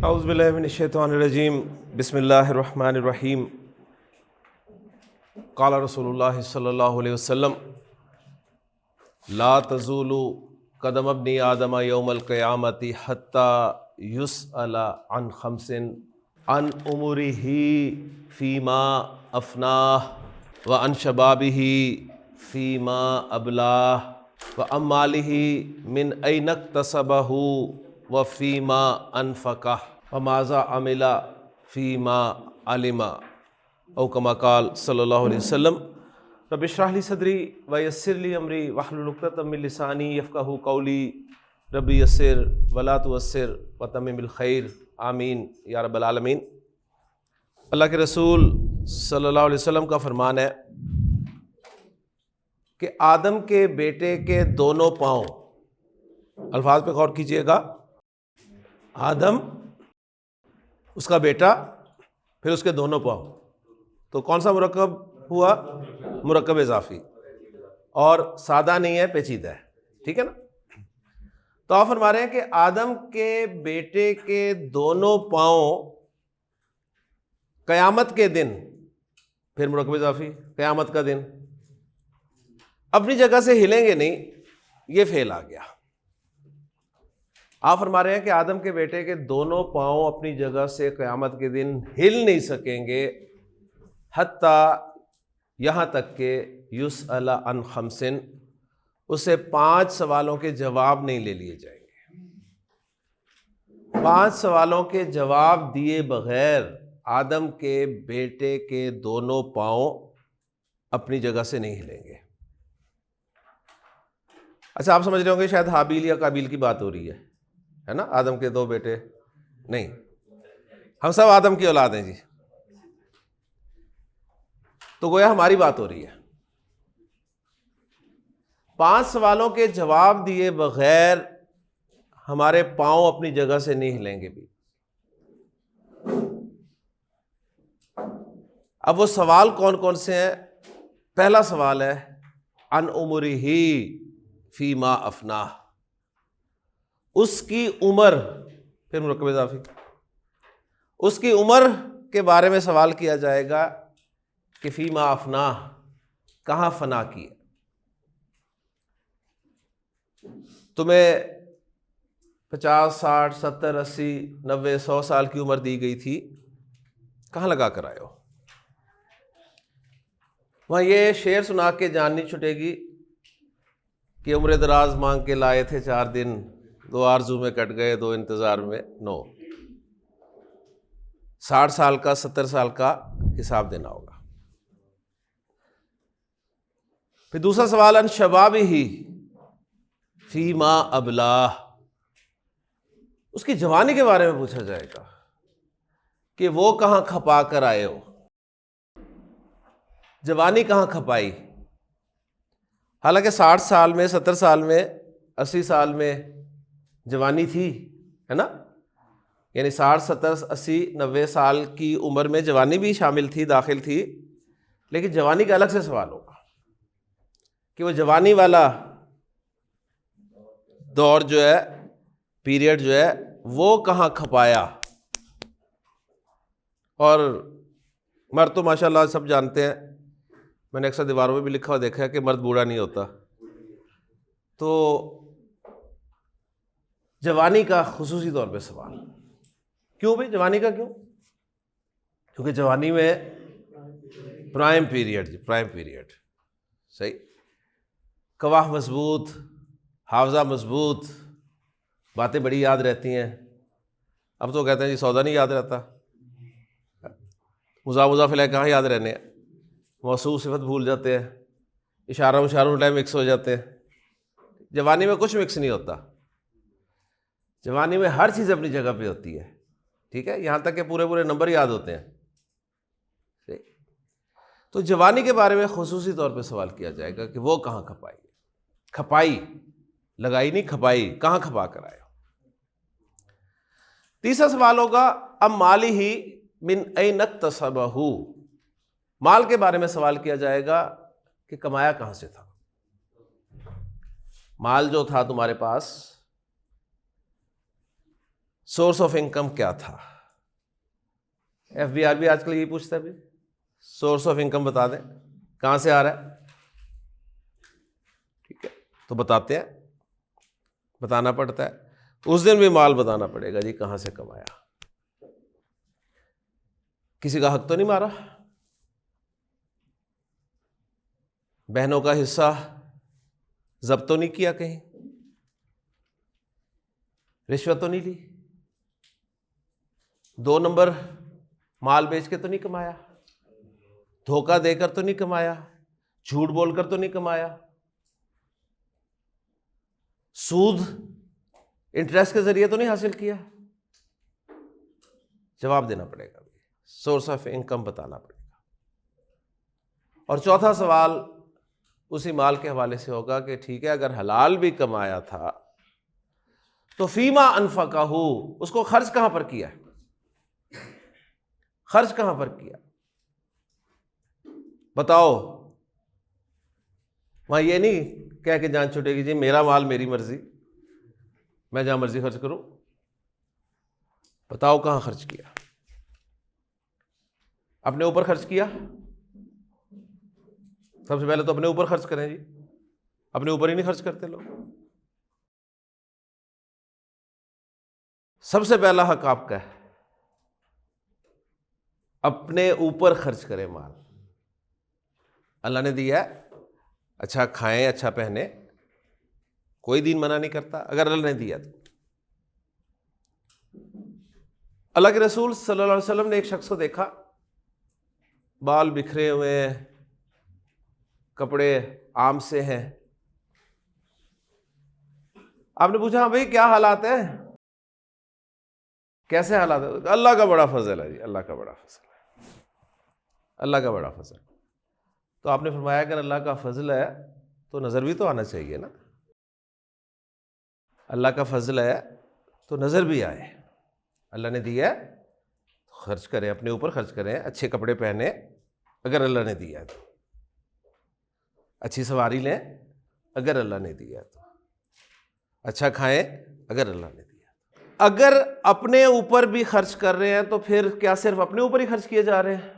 اعوذ باللہ من الشیطان الرجیم، بسم اللہ الرحمن الرحیم۔ قال رسول اللہ صلی اللہ علیہ وسلم: لا تزول قدم ابن آدم یوم القیامۃ حتی یسأل عن خمس: عن عمرہ فیما افناہ، وعن شبابہ فیما ابلاہ، وعن مالہ من این اکتسبہ وفیما انفقہ، وماذا عمل فیما علم، او کما قال صلی اللہ علیہ وسلم۔ رب اشرح لی صدری ویسر لی امری واحلل عقدۃ من لسانی یفقہوا قولی، رب یسر ولا تعسر وتمم بالخیر، آمین یا رب العالمین۔ اللہ کے رسول صلی اللہ علیہ وسلم کا فرمان ہے کہ آدم کے بیٹے کے دونوں پاؤں، الفاظ پہ غور کیجئے گا، آدم، اس کا بیٹا، پھر اس کے دونوں پاؤں، تو کون سا مرکب ہوا؟ مرکب اضافی، اور سادہ نہیں ہے، پیچیدہ ہے، ٹھیک ہے نا؟ تو آپ فرما رہے ہیں کہ آدم کے بیٹے کے دونوں پاؤں قیامت کے دن، پھر مرکب اضافی، قیامت کا دن، اپنی جگہ سے ہلیں گے نہیں، یہ فعل آ گیا۔ آپ فرما رہے ہیں کہ آدم کے بیٹے کے دونوں پاؤں اپنی جگہ سے قیامت کے دن ہل نہیں سکیں گے، حتیٰ یہاں تک کہ یسأل عن خمس، اسے 5 سوالوں کے جواب نہیں لے لیے جائیں گے۔ 5 سوالوں کے جواب دیے بغیر آدم کے بیٹے کے دونوں پاؤں اپنی جگہ سے نہیں ہلیں گے۔ اچھا، آپ سمجھ رہے ہوں گے شاید حابیل یا قابیل کی بات ہو رہی ہے نا؟ آدم کے 2 بیٹے نہیں، ہم سب آدم کی اولاد ہیں جی، تو گویا ہماری بات ہو رہی ہے۔ 5 سوالوں کے جواب دیے بغیر ہمارے پاؤں اپنی جگہ سے نہیں ہلیں گے بھی۔ اب وہ سوال کون کون سے ہیں؟ پہلا سوال ہے عن عمرہ فیما افناہ، اس کی عمر، پھر مرکب اضافی، اس کی عمر کے بارے میں سوال کیا جائے گا کہ فیما افناہ، کہاں فنا کی ہے؟ تمہیں 50 60 70 80 90 100 سال کی عمر دی گئی تھی، کہاں لگا کر آئے ہو؟ وہاں یہ شعر سنا کے جان نہیں چھٹے گی کہ عمر دراز مانگ کے لائے تھے 4 دن، 2 آرزو میں کٹ گئے 2 انتظار میں، نو، 60 سال کا 70 سال کا حساب دینا ہوگا۔ پھر دوسرا سوال ان شبابہ فیما ابلاہ، اس کی جوانی کے بارے میں پوچھا جائے گا کہ وہ کہاں کھپا کر آئے ہو، جوانی کہاں کھپائی؟ حالانکہ 60 سال میں، 70 سال میں، 80 سال میں جوانی تھی، ہے نا؟ یعنی 60 70 80 90 سال کی عمر میں جوانی بھی شامل تھی، داخل تھی، لیکن جوانی کا الگ سے سوال ہوگا کہ وہ جوانی والا دور جو ہے، پیریڈ جو ہے، وہ کہاں کھپایا۔ اور مرد تو ماشاءاللہ سب جانتے ہیں، میں نے اکثر دیواروں میں بھی لکھا ہوا دیکھا ہے کہ مرد بوڑھا نہیں ہوتا، تو جوانی کا خصوصی طور پہ سوال کیوں بھائی؟ جوانی کا کیوں؟ کیونکہ جوانی میں پرائم پیریڈ، پرائم پیریڈ، صحیح، گواہ مضبوط، حافظہ مضبوط، باتیں بڑی یاد رہتی ہیں۔ اب تو کہتے ہیں جی سودا نہیں یاد رہتا، مضاف الیہ کہاں یاد رہنے ہیں، موصوف صفت بھول جاتے ہیں، اشارہ مشارہ ٹائم مکس ہو جاتے ہیں۔ جوانی میں کچھ مکس نہیں ہوتا، جوانی میں ہر چیز اپنی جگہ پہ ہوتی ہے، ٹھیک ہے، یہاں تک کہ پورے پورے نمبر یاد ہوتے ہیں۔ تو جوانی کے بارے میں خصوصی طور پہ سوال کیا جائے گا کہ وہ کہاں کھپائی، کھپائی، لگائی نہیں، کھپائی، کہاں کھپا کر آئے ہو۔ تیسرا سوال ہوگا ام مالہ من این اکتسبہ، مال کے بارے میں سوال کیا جائے گا کہ کمایا کہاں سے تھا۔ مال جو تھا تمہارے پاس، سورس آف انکم کیا تھا؟ FBR بھی آج کل یہی پوچھتا ہے بھی سورس آف انکم بتا دیں کہاں سے آ رہا ہے. ٹھیک ہے تو بتاتے ہیں, بتانا پڑتا ہے. اس دن بھی مال بتانا پڑے گا جی کہاں سے کمایا. کسی کا حق تو نہیں مارا, بہنوں کا حصہ ضبط تو نہیں کیا, کہیں رشوت تو نہیں لی, 2 نمبر مال بیچ کے تو نہیں کمایا, دھوکہ دے کر تو نہیں کمایا, جھوٹ بول کر تو نہیں کمایا, سود انٹرسٹ کے ذریعے تو نہیں حاصل کیا. جواب دینا پڑے گا, سورس آف انکم بتانا پڑے گا. اور چوتھا سوال اسی مال کے حوالے سے ہوگا کہ ٹھیک ہے اگر حلال بھی کمایا تھا تو فیما انفقہ, اس کو خرچ کہاں پر کیا, خرچ کہاں پر کیا بتاؤ. وہاں یہ نہیں کہہ کے جان چھوٹے گی جی میرا مال میری مرضی, میں جہاں مرضی خرچ کروں. بتاؤ کہاں خرچ کیا. اپنے اوپر خرچ کیا, سب سے پہلے تو اپنے اوپر خرچ کریں جی, اپنے اوپر ہی نہیں خرچ کرتے لوگ. سب سے پہلا حق آپ کا ہے, اپنے اوپر خرچ کریں مال. اللہ نے دیا ہے, اچھا کھائیں اچھا پہنے, کوئی دین منع نہیں کرتا اگر اللہ نے دیا تو. اللہ کے رسول صلی اللہ علیہ وسلم نے ایک شخص کو دیکھا, بال بکھرے ہوئے ہیں, کپڑے عام سے ہیں. آپ نے پوچھا ہاں بھائی کیا حالات ہیں, کیسے حالات ہیں؟ اللہ کا بڑا فضل ہے جی, اللہ کا بڑا فضل ہے, اللہ کا بڑا فضل. تو آپ نے فرمایا اگر اللہ کا فضل ہے تو نظر بھی تو آنا چاہیے نا, اللہ کا فضل ہے تو نظر بھی آئے. اللہ نے دیا ہے خرچ کریں, اپنے اوپر خرچ کریں, اچھے کپڑے پہنے اگر اللہ نے دیا تو, اچھی سواری لیں اگر اللہ نے دیا تو, اچھا کھائیں اگر اللہ نے دیا. اگر اپنے اوپر بھی خرچ کر رہے ہیں تو پھر کیا صرف اپنے اوپر ہی خرچ کیے جا رہے ہیں,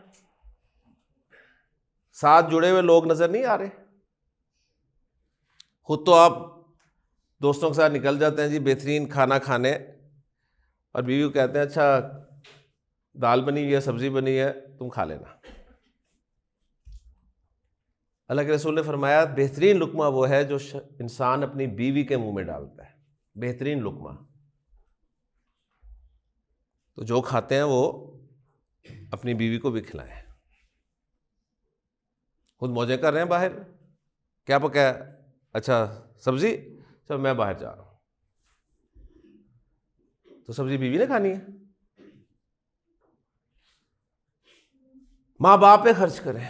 ساتھ جڑے ہوئے لوگ نظر نہیں آ رہے؟ خود تو آپ دوستوں کے ساتھ نکل جاتے ہیں جی بہترین کھانا کھانے, اور بیوی کو کہتے ہیں اچھا دال بنی ہوئی ہے, سبزی بنی ہے, تم کھا لینا. اللہ کے رسول نے فرمایا بہترین لقمہ وہ ہے جو انسان اپنی بیوی کے منہ میں ڈالتا ہے, بہترین لقمہ. تو جو کھاتے ہیں وہ اپنی بیوی کو بھی کھلائیں. خود موجے کر رہے ہیں باہر, کیا پکایا, اچھا سبزی, چلو میں باہر جا رہا ہوں, تو سبزی بیوی نے کھانی ہے. ماں باپ پہ خرچ کریں,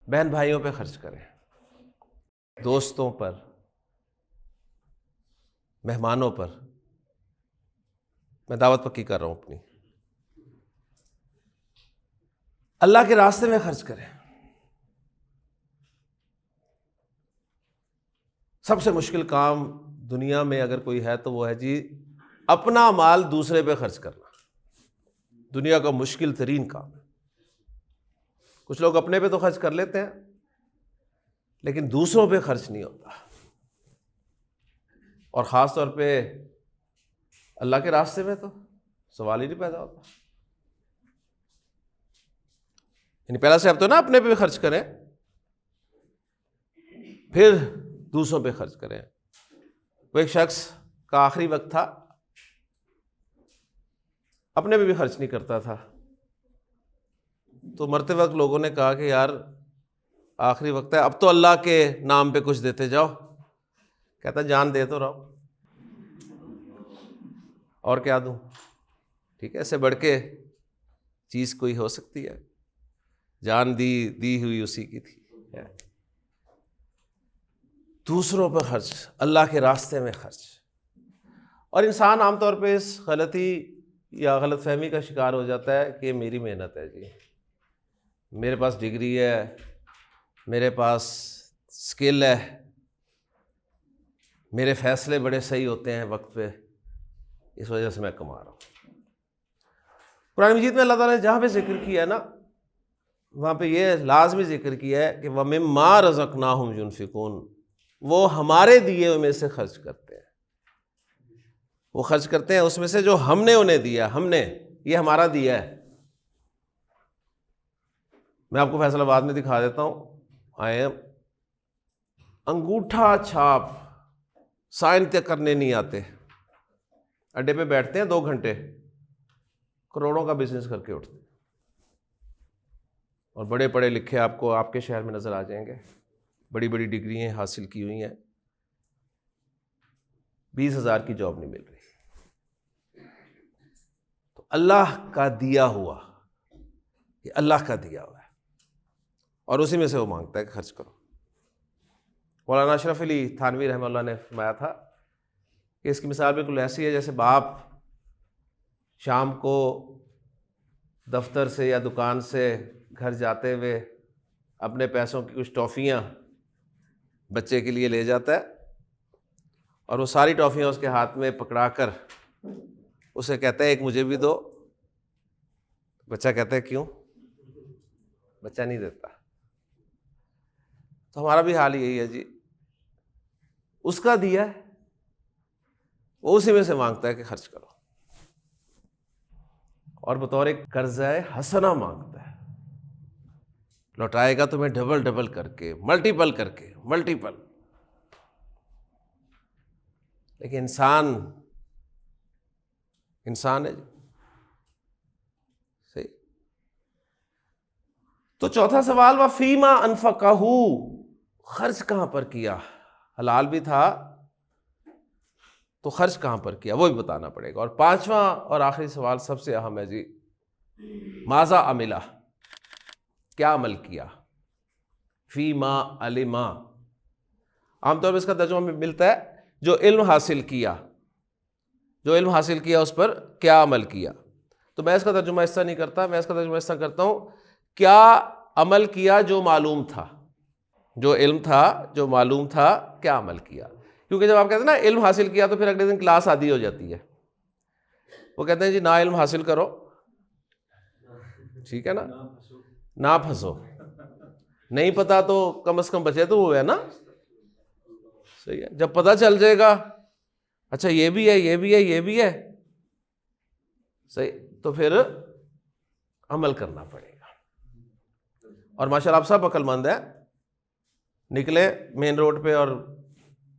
بہن بھائیوں پہ خرچ کریں, دوستوں پر, مہمانوں پر. میں دعوت پکی کر رہا ہوں اپنی. اللہ کے راستے میں خرچ کریں. سب سے مشکل کام دنیا میں اگر کوئی ہے تو وہ ہے جی اپنا مال دوسرے پہ خرچ کرنا. دنیا کا مشکل ترین کام ہے. کچھ لوگ اپنے پہ تو خرچ کر لیتے ہیں لیکن دوسروں پہ خرچ نہیں ہوتا, اور خاص طور پہ اللہ کے راستے میں تو سوال ہی نہیں پیدا ہوتا. یعنی پہلا سے اب تو نا اپنے پہ خرچ کریں, پھر دوسروں پہ خرچ کریں. وہ ایک شخص کا آخری وقت تھا, اپنے پہ بھی خرچ نہیں کرتا تھا, تو مرتے وقت لوگوں نے کہا کہ یار آخری وقت ہے, اب تو اللہ کے نام پہ کچھ دیتے جاؤ. کہتا جان دے تو رہو, اور کیا دوں. ٹھیک ہے, اس سے بڑھ کے چیز کوئی ہو سکتی ہے؟ جان دی ہوئی اسی کی تھی. دوسروں پہ خرچ, اللہ کے راستے میں خرچ. اور انسان عام طور پہ اس غلطی یا غلط فہمی کا شکار ہو جاتا ہے کہ میری محنت ہے جی, میرے پاس ڈگری ہے, میرے پاس اسکل ہے, میرے فیصلے بڑے صحیح ہوتے ہیں وقت پہ, اس وجہ سے میں کما رہا ہوں۔ قرآن مجید میں اللہ تعالیٰ نے جہاں پہ ذکر کیا ہے نا، وہاں پہ یہ لازمی ذکر کیا ہے کہ وَمِمَّا رَزَقْنَاهُمْ يُنْفِقُونَ، وہ ہمارے دیے ہوئے میں سے خرچ کرتے ہیں، وہ خرچ کرتے ہیں اس میں سے جو ہم نے انہیں دیا، ہم نے یہ ہمارا دیا ہے۔ میں آپ کو فیصل آباد میں دکھا دیتا ہوں، آئے انگوٹھا چھاپ سائن تک کرنے نہیں آتے، اڈے پہ بیٹھتے ہیں 2 گھنٹے، کروڑوں کا بزنس کر کے اٹھتے ہیں، اور بڑے پڑھے لکھے آپ کو آپ کے شہر میں نظر آ جائیں گے، بڑی بڑی ڈگریاں حاصل کی ہوئی ہیں، 20,000 کی جاب نہیں مل رہی۔ تو اللہ کا دیا ہوا، یہ اللہ کا دیا ہوا ہے، اور اسی میں سے وہ مانگتا ہے کہ خرچ کرو۔ مولانا اشرف علی تھانوی رحمہ اللہ نے فرمایا تھا کہ اس کی مثال بالکل ایسی ہے جیسے باپ شام کو دفتر سے یا دکان سے گھر جاتے ہوئے اپنے پیسوں کی کچھ ٹافیاں بچے کے لیے لے جاتا ہے، اور وہ ساری ٹافیاں اس کے ہاتھ میں پکڑا کر اسے کہتا ہے ایک مجھے بھی دو۔ بچہ کہتا ہے کیوں؟ بچہ نہیں دیتا۔ تو ہمارا بھی حال یہی ہے جی، اس کا دیا ہے، وہ اسی میں سے مانگتا ہے کہ خرچ کرو، اور بطور ایک قرضہ حسنہ مانگتا ہے، لوٹائے گا تمہیں ڈبل ڈبل کر کے، ملٹیپل کر کے، ملٹیپل۔ لیکن انسان ہے جی، صحیح۔ تو چوتھا سوال، وَفِيمَا أَنفَقَهُ، خرچ کہاں پر کیا؟ حلال بھی تھا تو خرچ کہاں پر کیا وہ بھی بتانا پڑے گا۔ اور پانچواں اور آخری سوال سب سے اہم ہے جی، ماذا عملہ، کیا عمل کیا، فیما علما، عام طور پہ اس کا ترجمہ ملتا ہے جو علم حاصل کیا، جو علم حاصل کیا اس پر کیا عمل کیا۔ تو میں اس کا ترجمہ ایسا نہیں کرتا، میں اس کا ترجمہ ایسا کرتا ہوں، کیا عمل کیا جو معلوم تھا، جو علم تھا، جو معلوم تھا، کیا عمل کیا۔ کیونکہ جب آپ کہتے ہیں نا علم حاصل کیا تو پھر اگلے دن کلاس آدھی ہو جاتی ہے، وہ کہتے ہیں جی نا علم حاصل کرو، ٹھیک ہے نا، نہ پھنسو، نہیں پتا تو کم از کم بچے تو وہ ہے نا، صحیح ہے۔ جب پتہ چل جائے گا اچھا یہ بھی ہے، یہ بھی ہے، یہ بھی ہے، صحیح، تو پھر عمل کرنا پڑے گا۔ اور ماشاءاللہ آپ سب عقل مند ہیں، نکلے مین روڈ پہ اور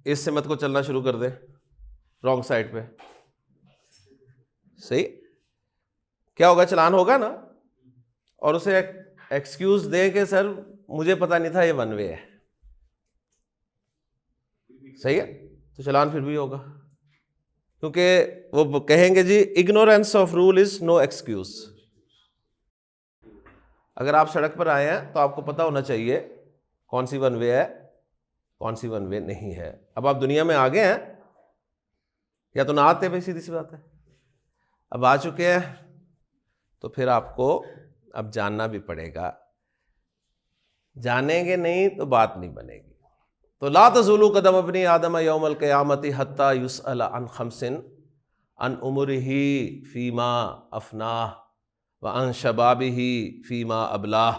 اس سمت کو چلنا شروع کر دیں، رانگ سائڈ پہ، صحیح، کیا ہوگا؟ چلان ہوگا نا، اور اسے ایکسکیوز دیں کہ سر مجھے پتہ نہیں تھا یہ ون وے ہے، صحیح ہے، تو چلان پھر بھی ہوگا، کیونکہ وہ کہیں گے جی ignorance of rule is no excuse. اگر آپ سڑک پر آئے ہیں تو آپ کو پتہ ہونا چاہیے کون سی ون وے ہے، کون سی ون وے نہیں ہے۔ اب آپ دنیا میں آگے ہیں، یا تو نہ آتے، بھائی سیدھی سی بات ہے، اب آ چکے ہیں تو پھر آپ کو اب جاننا بھی پڑے گا، جانیں گے نہیں تو بات نہیں بنے گی۔ تو لا تزول قدم ابن آدم یوم القیامت حتی یسأل عن خمس، عن عمرہ فیما افناہ، وعن شبابہ فیما ابلاہ،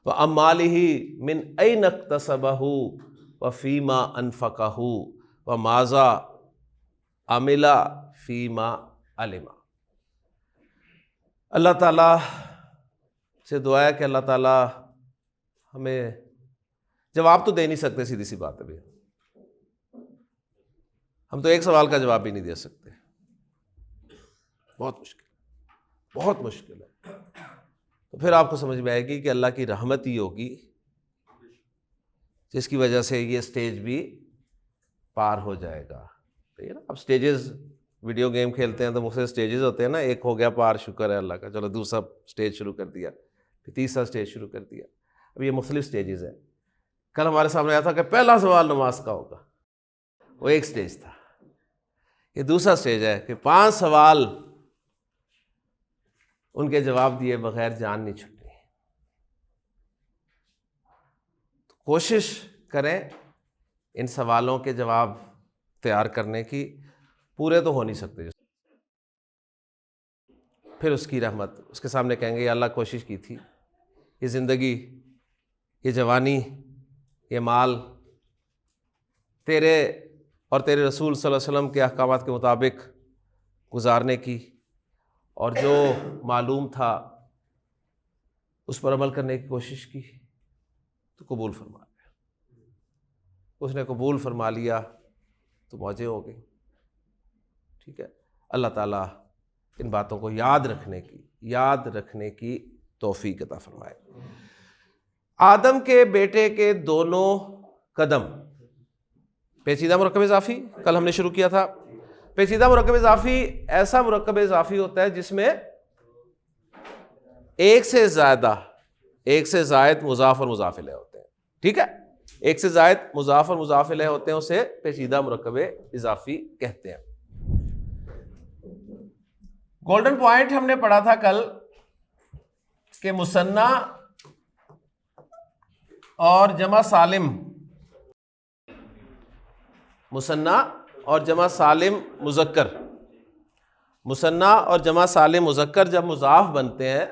وعن مالہ من این اکتسبہ، وفیما انفقہ، وماذا عمل فیما علم۔ اللہ تعالیٰ سے دعا ہے کہ اللہ تعالیٰ ہمیں جواب تو دے نہیں سکتے، سیدھی سی بات ہے بھی، ہم تو ایک سوال کا جواب بھی نہیں دے سکتے، بہت مشکل، بہت مشکل ہے۔ تو پھر آپ کو سمجھ میں آئے گی کہ اللہ کی رحمت ہی ہوگی جس کی وجہ سے یہ سٹیج بھی پار ہو جائے گا۔ ٹھیک ہے نا، اب سٹیجز، ویڈیو گیم کھیلتے ہیں تو مختلف سٹیجز ہوتے ہیں نا، ایک ہو گیا پار، شکر ہے اللہ کا، چلو دوسرا سٹیج شروع کر دیا، پھر تیسرا سٹیج شروع کر دیا، اب یہ مختلف سٹیجز ہیں۔ کل ہمارے سامنے آیا تھا کہ پہلا سوال نماز کا ہوگا، وہ ایک سٹیج تھا، یہ دوسرا سٹیج ہے کہ 5 سوال ان کے جواب دیے بغیر جان نہیں چھٹنی۔ تو کوشش کریں ان سوالوں کے جواب تیار کرنے کی، پورے تو ہو نہیں سکتے۔ پھر اس کی رحمت. اس کے سامنے کہیں گے یا اللہ کوشش کی تھی, یہ زندگی, یہ جوانی, یہ مال تیرے اور تیرے رسول صلی اللہ علیہ وسلم کے احکامات کے مطابق گزارنے کی, اور جو معلوم تھا اس پر عمل کرنے کی کوشش کی, تو قبول فرما لیا. اس نے قبول فرما لیا تو موجیں ہو گئی. ٹھیک ہے, اللہ تعالیٰ ان باتوں کو یاد رکھنے کی توفیق عطا فرمائے. آدم کے بیٹے کے دونوں قدم, پیچیدہ مرکب اضافی کل ہم نے شروع کیا تھا. پیچیدہ مرکب اضافی ایسا مرکب اضافی ہوتا ہے جس میں ایک سے زائد مضاف اور مضاف الیہ ہوتے ہیں. ٹھیک ہے, ایک سے زائد مضاف اور مضاف الیہ ہوتے ہیں, اسے پیچیدہ مرکب اضافی کہتے ہیں. گولڈن پوائنٹ ہم نے پڑھا تھا کل کہ مثنیٰ اور جمع سالم, مثنیٰ اور جمع سالم مذکر, مثنیٰ اور جمع سالم مذکر جب مضاف بنتے ہیں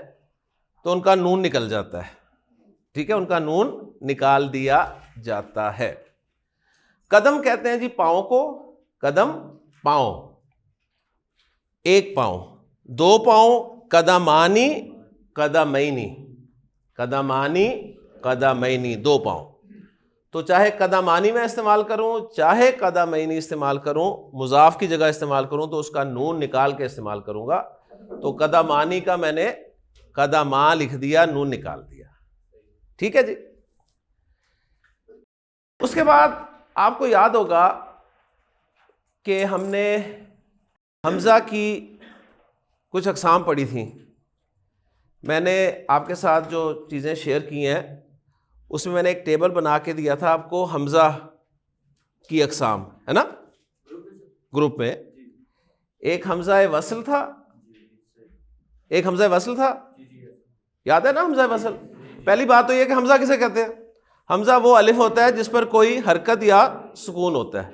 تو ان کا نون نکل جاتا ہے. ٹھیک ہے, ان کا نون نکال دیا جاتا ہے. قدم کہتے ہیں جی پاؤں کو, قدم پاؤں, ایک پاؤں, دو پاؤں, قدمانی قدمینی, قدمانی قدمینی, دو پاؤں. تو چاہے قدمانی میں استعمال کروں چاہے قدمینی استعمال کروں, مضاف کی جگہ استعمال کروں تو اس کا نون نکال کے استعمال کروں گا. تو قدمانی کا میں نے قدما لکھ دیا, نون نکال دیا. ٹھیک ہے جی. اس کے بعد آپ کو یاد ہوگا کہ ہم نے حمزہ کی کچھ اقسام پڑھی تھیں. میں نے آپ کے ساتھ جو چیزیں شیئر کی ہیں اس میں نے ایک ٹیبل بنا کے دیا تھا آپ کو, حمزہ کی اقسام, ہے نا, گروپ میں. ایک حمزہ وصل تھا, ایک حمزہ وصل تھا, یاد ہے نا حمزہ وصل. پہلی بات تو یہ کہ حمزہ کسے کہتے ہیں؟ حمزہ وہ الف ہوتا ہے جس پر کوئی حرکت یا سکون ہوتا ہے.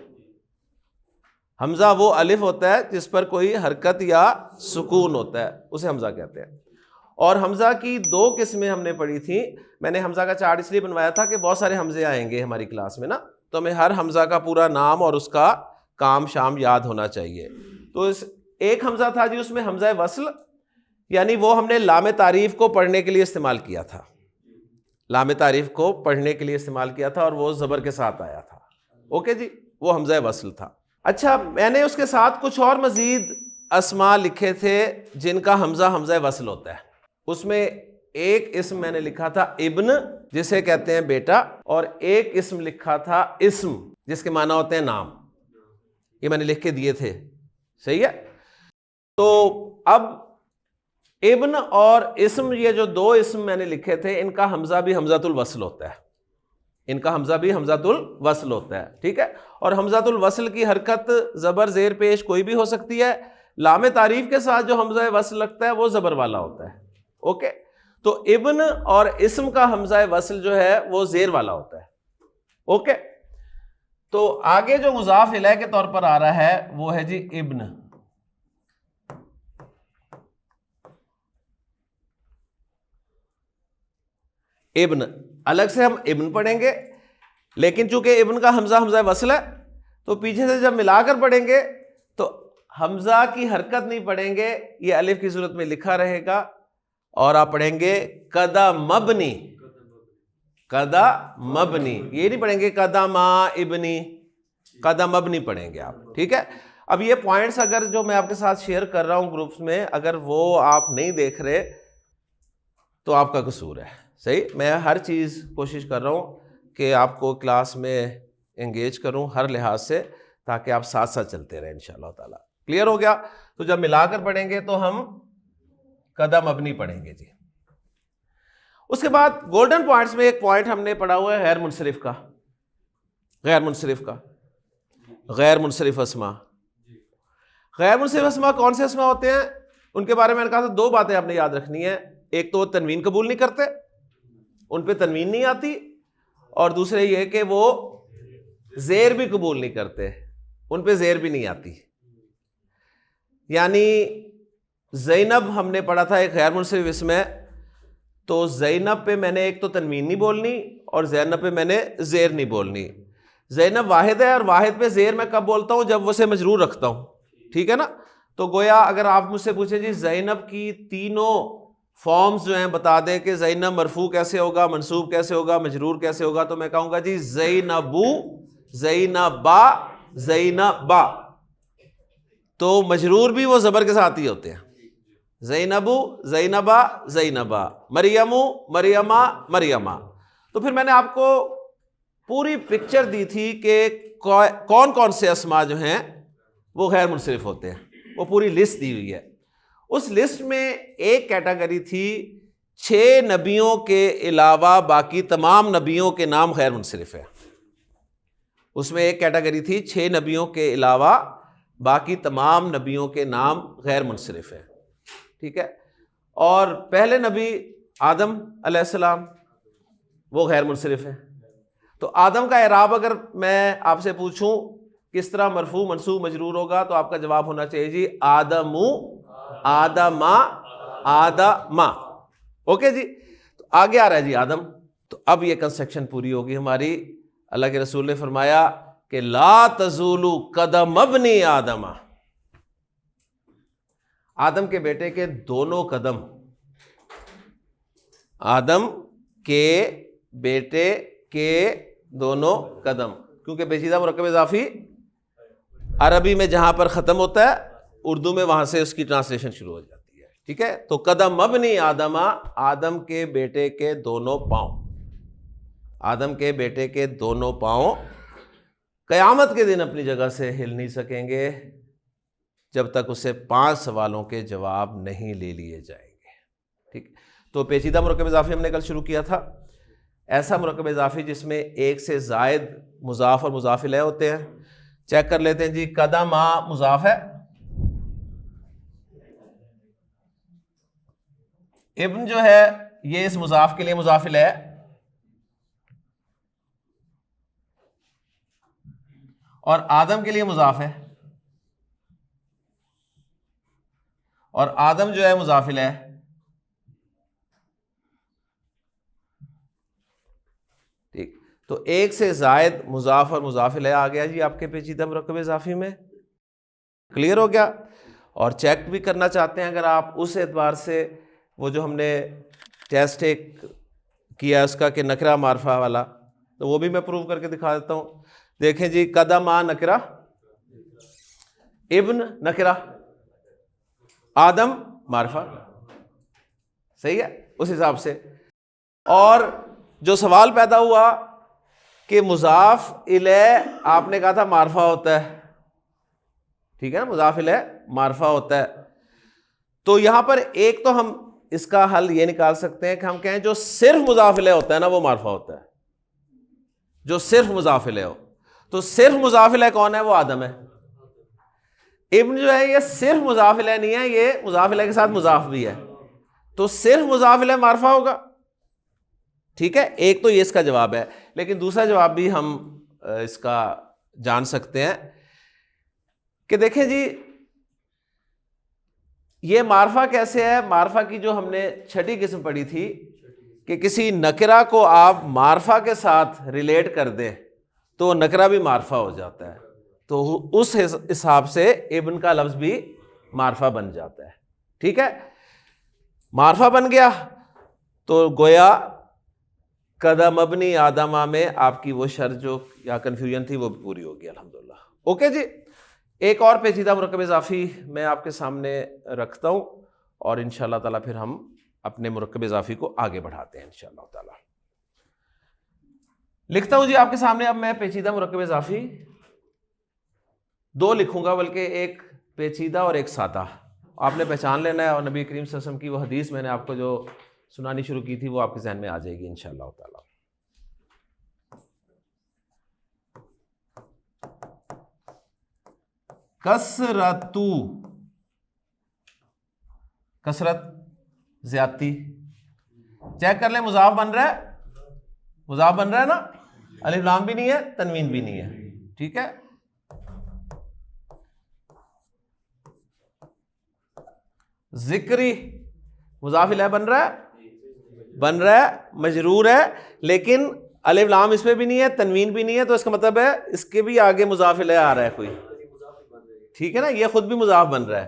حمزہ وہ الف ہوتا ہے جس پر کوئی حرکت یا سکون ہوتا ہے, اسے حمزہ کہتے ہیں. اور حمزہ کی دو قسمیں ہم نے پڑھی تھیں. میں نے حمزہ کا چارٹ اس لیے بنوایا تھا کہ بہت سارے حمزے آئیں گے ہماری کلاس میں نا, تو ہمیں ہر حمزہ کا پورا نام اور اس کا کام شام یاد ہونا چاہیے. تو ایک حمزہ تھا جی, اس میں حمزہ وصل, یعنی وہ ہم نے لام تعریف کو پڑھنے کے لیے استعمال کیا تھا, لام تعریف کو پڑھنے کے لیے استعمال کیا تھا, اور وہ زبر کے ساتھ آیا تھا. اوکے جی, وہ حمزہ وصل تھا. اچھا, میں نے اس کے ساتھ کچھ اور مزید اسما لکھے تھے جن کا حمزہ وصل ہوتا ہے. اس میں ایک اسم میں نے لکھا تھا ابن, جسے کہتے ہیں بیٹا, اور ایک اسم لکھا تھا اسم, جس کے معنی ہوتے ہیں نام. یہ میں نے لکھ کے دیے تھے, صحیح ہے. تو اب ابن اور اسم, یہ جو دو اسم میں نے لکھے تھے, ان کا حمزہ بھی حمزۃ الوصل ہوتا ہے, ان کا حمزہ بھی حمزۃ الوصل ہوتا ہے. ٹھیک ہے, اور حمزۃ الوصل کی حرکت زبر زیر پیش کوئی بھی ہو سکتی ہے. لام تعریف کے ساتھ جو حمزہ وصل لگتا ہے وہ زبر والا ہوتا ہے. اوکے, تو ابن اور اسم کا حمزہ وصل جو ہے وہ زیر والا ہوتا ہے. اوکے, تو آگے جو مضاف الیہ کے طور پر آ رہا ہے وہ ہے جی ابن. ابن الگ سے ہم ابن پڑھیں گے, لیکن چونکہ ابن کا حمزہ وصل ہے تو پیچھے سے جب ملا کر پڑھیں گے تو حمزہ کی حرکت نہیں پڑھیں گے, یہ الف کی صورت میں لکھا رہے گا, اور آپ پڑھیں گے قدا مبنی, قدا مبنی, یہ نہیں پڑھیں گے قدا ما ابنی, قدا مبنی پڑھیں گے آپ. ٹھیک ہے, اب یہ پوائنٹس اگر جو میں آپ کے ساتھ شیئر کر رہا ہوں گروپس میں, اگر وہ آپ نہیں دیکھ رہے تو آپ کا قصور ہے. صحیح, میں ہر چیز کوشش کر رہا ہوں کہ آپ کو کلاس میں انگیج کروں ہر لحاظ سے, تاکہ آپ ساتھ ساتھ چلتے رہیں انشاءاللہ تعالیٰ. کلیئر ہو گیا؟ تو جب ملا کر پڑھیں گے تو ہم قدم مبنی پڑھیں گے جی. اس کے بعد گولڈن پوائنٹس میں ایک پوائنٹ ہم نے پڑھا ہوا ہے غیر منصرف کا, غیر منصرف کا, غیر منصرف اسما. غیر منصرف اسما کون سے اسما ہوتے ہیں؟ ان کے بارے میں نے کہا تھا دو باتیں آپ نے یاد رکھنی ہے. ایک تو وہ تنوین قبول نہیں کرتے, ان پہ تنوین نہیں آتی, اور دوسرے یہ کہ وہ زیر بھی قبول نہیں کرتے, ان پہ زیر بھی نہیں آتی. یعنی زینب ہم نے پڑھا تھا ایک غیر منصرف اسم ہے، تو زینب پہ میں نے ایک تو تنوین نہیں بولنی اور زینب پہ میں نے زیر نہیں بولنی. زینب واحد ہے اور واحد پہ زیر میں کب بولتا ہوں؟ جب اسے مجرور رکھتا ہوں. ٹھیک ہے نا؟ تو گویا اگر آپ مجھ سے پوچھیں جی زینب کی تینوں فارمز جو ہیں بتا دیں کہ زینب مرفوع کیسے ہوگا، منصوب کیسے ہوگا، مجرور کیسے ہوگا، تو میں کہوں گا جی زینبو، زینبا، زینبا. تو مجرور بھی وہ زبر کے ساتھ ہی ہوتے ہیں، زینبو، زینبا، زینبا، مریمو، مریما، مریما. تو پھر میں نے آپ کو پوری پکچر دی تھی کہ کون کون سے اسما جو ہیں وہ غیر منصرف ہوتے ہیں، وہ پوری لسٹ دی ہوئی ہے. اس لسٹ میں ایک کیٹیگری تھی 6 نبیوں کے علاوہ باقی تمام نبیوں کے نام غیر منصرف ہے. اس میں ایک کیٹیگری تھی 6 نبیوں کے علاوہ باقی تمام نبیوں کے نام غیر منصرف ہے. ٹھیک ہے؟ اور پہلے نبی آدم علیہ السلام وہ غیر منصرف ہے. تو آدم کا اعراب اگر میں آپ سے پوچھوں کس طرح مرفوع منصوب مجرور ہوگا، تو آپ کا جواب ہونا چاہیے جی آدمو، آدما، آدما. اوکے جی؟ تو آگے آ رہا ہے جی آدم. تو اب یہ کنسٹرکشن پوری ہوگی ہماری. اللہ کے رسول نے فرمایا کہ لا تزول قدم ابن آدم، آدم کے بیٹے کے دونوں قدم، آدم کے بیٹے کے دونوں قدم، کیونکہ پیچیدہ مرکب اضافی عربی میں جہاں پر ختم ہوتا ہے اردو میں وہاں سے اس کی ٹرانسلیشن شروع ہو جاتی ہے. ٹھیک ہے؟ تو قدم ابن آدم، آدم کے بیٹے کے دونوں پاؤں، آدم کے بیٹے کے دونوں پاؤں قیامت کے دن اپنی جگہ سے ہل نہیں سکیں گے جب تک اسے 5 سوالوں کے جواب نہیں لے لیے جائیں گے. ٹھیک؟ تو پیچیدہ مرکب اضافی ہم نے کل شروع کیا تھا، ایسا مرکب اضافی جس میں ایک سے زائد مضاف اور مضاف الیہ ہوتے ہیں. چیک کر لیتے ہیں جی. قدم مضاف ہے، ابن جو ہے یہ اس مضاف کے لیے مضاف الیہ ہے، اور آدم کے لیے مضاف ہے، اور آدم جو ہے مضاف الیہ. ٹھیک؟ تو ایک سے زائد مضاف اور مضاف الیہ آ گیا جی آپ کے پیچیدہ مرکب اضافی میں. کلیئر ہو گیا؟ اور چیک بھی کرنا چاہتے ہیں اگر آپ اس اعتبار سے، وہ جو ہم نے ٹیسٹ ایک کیا اس کا کہ نکرہ معرفہ والا، تو وہ بھی میں پروو کر کے دکھا دیتا ہوں. دیکھیں جی قدم نکرہ، ابن نکرہ، آدم معرفہ. صحیح ہے؟ اس حساب سے. اور جو سوال پیدا ہوا کہ مضاف الیہ آپ نے کہا تھا معرفہ ہوتا ہے، ٹھیک ہے نا؟ مضاف الیہ معرفہ ہوتا ہے. تو یہاں پر ایک تو ہم اس کا حل یہ نکال سکتے ہیں کہ ہم کہیں جو صرف مضاف الیہ ہوتا ہے نا وہ معرفہ ہوتا ہے، جو صرف مضاف الیہ ہو. تو صرف مضاف الیہ کون ہے؟ وہ آدم ہے. ابن جو ہے یہ صرف مضاف الیہ نہیں ہے، یہ مضاف الیہ کے ساتھ مضاف بھی ہے، تو صرف مضاف الیہ معرفہ ہوگا. ٹھیک ہے؟ ایک تو یہ اس کا جواب ہے. لیکن دوسرا جواب بھی ہم اس کا جان سکتے ہیں کہ دیکھیں جی یہ معرفہ کیسے ہے. معرفہ کی جو ہم نے 6ٹھی قسم پڑھی تھی کہ کسی نکرہ کو آپ معرفہ کے ساتھ ریلیٹ کر دیں تو نکرہ بھی معرفہ ہو جاتا ہے. تو اس حساب سے ابن کا لفظ بھی معرفہ بن جاتا ہے. ٹھیک ہے؟ معرفہ بن گیا تو گویا قدم ابنی آدمہ میں آپ کی وہ شرط جو یا کنفیوژن تھی وہ بھی پوری ہوگی الحمدللہ. اوکے جی. ایک اور پیچیدہ مرکب اضافی میں آپ کے سامنے رکھتا ہوں اور انشاءاللہ تعالیٰ پھر ہم اپنے مرکب اضافی کو آگے بڑھاتے ہیں انشاءاللہ تعالیٰ. لکھتا ہوں جی آپ کے سامنے. اب میں پیچیدہ مرکب اضافی 2 لکھوں گا، بلکہ ایک پیچیدہ اور ایک سادہ. آپ نے پہچان لینا ہے، اور نبی کریم صلی اللہ علیہ وسلم کی وہ حدیث میں نے آپ کو جو سنانی شروع کی تھی وہ آپ کے ذہن میں آ جائے گی انشاءاللہ تعالیٰ. کثرتو، کثرت زیادتی. چیک کر لیں مضاف بن رہا ہے، مضاف بن رہا ہے نا، الف لام بھی نہیں ہے، تنوین بھی نہیں ہے. ٹھیک ہے؟ ذکری مضاف الیہ بن رہا ہے مجرور ہے، لیکن الف لام اس میں بھی نہیں ہے، تنوین بھی نہیں ہے، تو اس کا مطلب ہے اس کے بھی آگے مضاف الیہ آ رہا ہے کوئی، ٹھیک ہے نا، یہ خود بھی مضاف بن رہا ہے.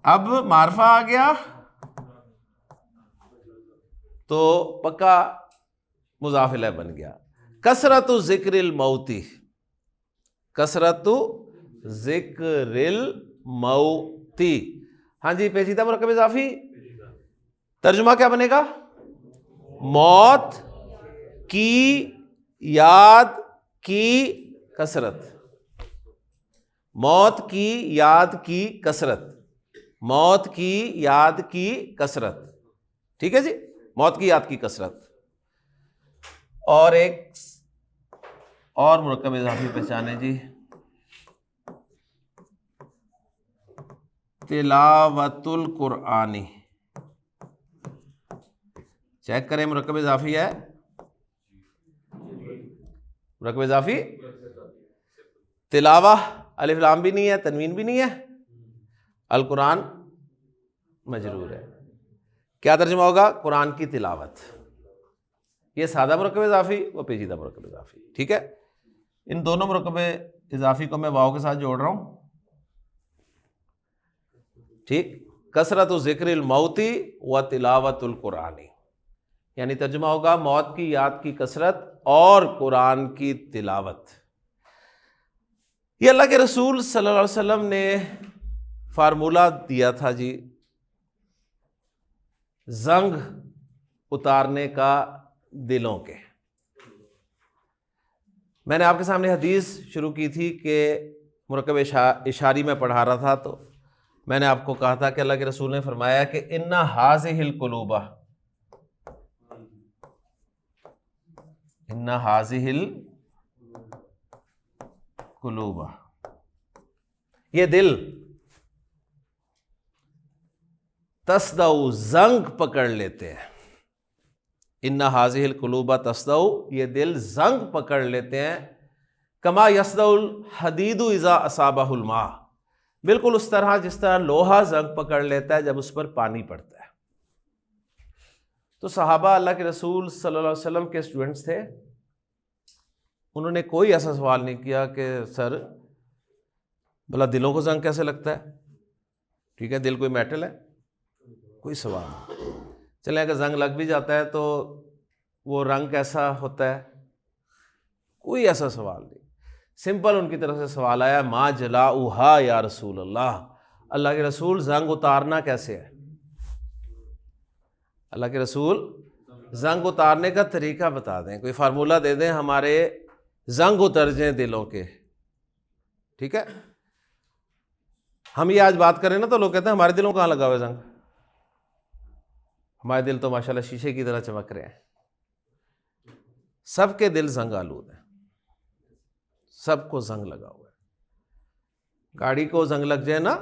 اب معرفہ آ گیا تو پکا مضاف الیہ بن گیا. کثرت ذکر الموتی، کثرت ذکر الموتی، ہاں جی پیچیدہ مرکب اضافی، ترجمہ کیا بنے گا؟ موت کی یاد کی کثرت، موت کی یاد کی کثرت، موت کی یاد کی کثرت، ٹھیک ہے جی، موت کی یاد کی کثرت. اور ایک اور مرکب اضافی پہچانے جی، تلاوت القرآنی. چیک کریں مرکب اضافی ہے، مرکب اضافی تلاوہ، الف لام بھی نہیں ہے، تنوین بھی نہیں ہے، القرآن مجرور ہے. کیا ترجمہ ہوگا؟ قرآن کی تلاوت. یہ سادہ مرکب اضافی، وہ پیچیدہ مرکب اضافی، ٹھیک ہے. ان دونوں مرکب اضافی کو میں واو کے ساتھ جوڑ رہا ہوں، ٹھیک. کثرت ذکر الموتی و تلاوت القرآنی، یعنی ترجمہ ہوگا موت کی یاد کی کثرت اور قرآن کی تلاوت. یہ اللہ کے رسول صلی اللہ علیہ وسلم نے فارمولہ دیا تھا جی زنگ اتارنے کا دلوں کے. میں نے آپ کے سامنے حدیث شروع کی تھی کہ مرکب اشاری میں پڑھا رہا تھا، تو میں نے آپ کو کہا تھا کہ اللہ کے رسول نے فرمایا کہ ان ہذہ القلوب، ان ہذہ القلوب، یہ دل تصدع زنگ پکڑ لیتے ہیں. ان ہذہ القلوب تصدع، یہ دل زنگ پکڑ لیتے ہیں. کما یصدع الحدید اذا اصابہ الماء، بالکل اس طرح جس طرح لوہا زنگ پکڑ لیتا ہے جب اس پر پانی پڑتا ہے. تو صحابہ اللہ کے رسول صلی اللہ علیہ وسلم کے اسٹوڈنٹس تھے، انہوں نے کوئی ایسا سوال نہیں کیا کہ سر بھلا دلوں کو زنگ کیسے لگتا ہے، ٹھیک ہے دل کوئی میٹل ہے، کوئی سوال نہیں. چلیں اگر زنگ لگ بھی جاتا ہے تو وہ رنگ کیسا ہوتا ہے، کوئی ایسا سوال نہیں. سمپل ان کی طرف سے سوال آیا، ما جلاؤہا یا رسول اللہ، اللہ کے رسول زنگ اتارنا کیسے ہے؟ اللہ کے رسول زنگ اتارنے کا طریقہ بتا دیں، کوئی فارمولہ دے دیں ہمارے زنگ اتر جائیں دلوں کے، ٹھیک ہے. ہم یہ آج بات کریں نا تو لوگ کہتے ہیں ہمارے دلوں کہاں لگا ہوا ہے زنگ، ہمارے دل تو ماشاءاللہ شیشے کی طرح چمک رہے ہیں. سب کے دل زنگ آلود ہیں، سب کو زنگ لگا ہوا ہے. گاڑی کو زنگ لگ جائے نا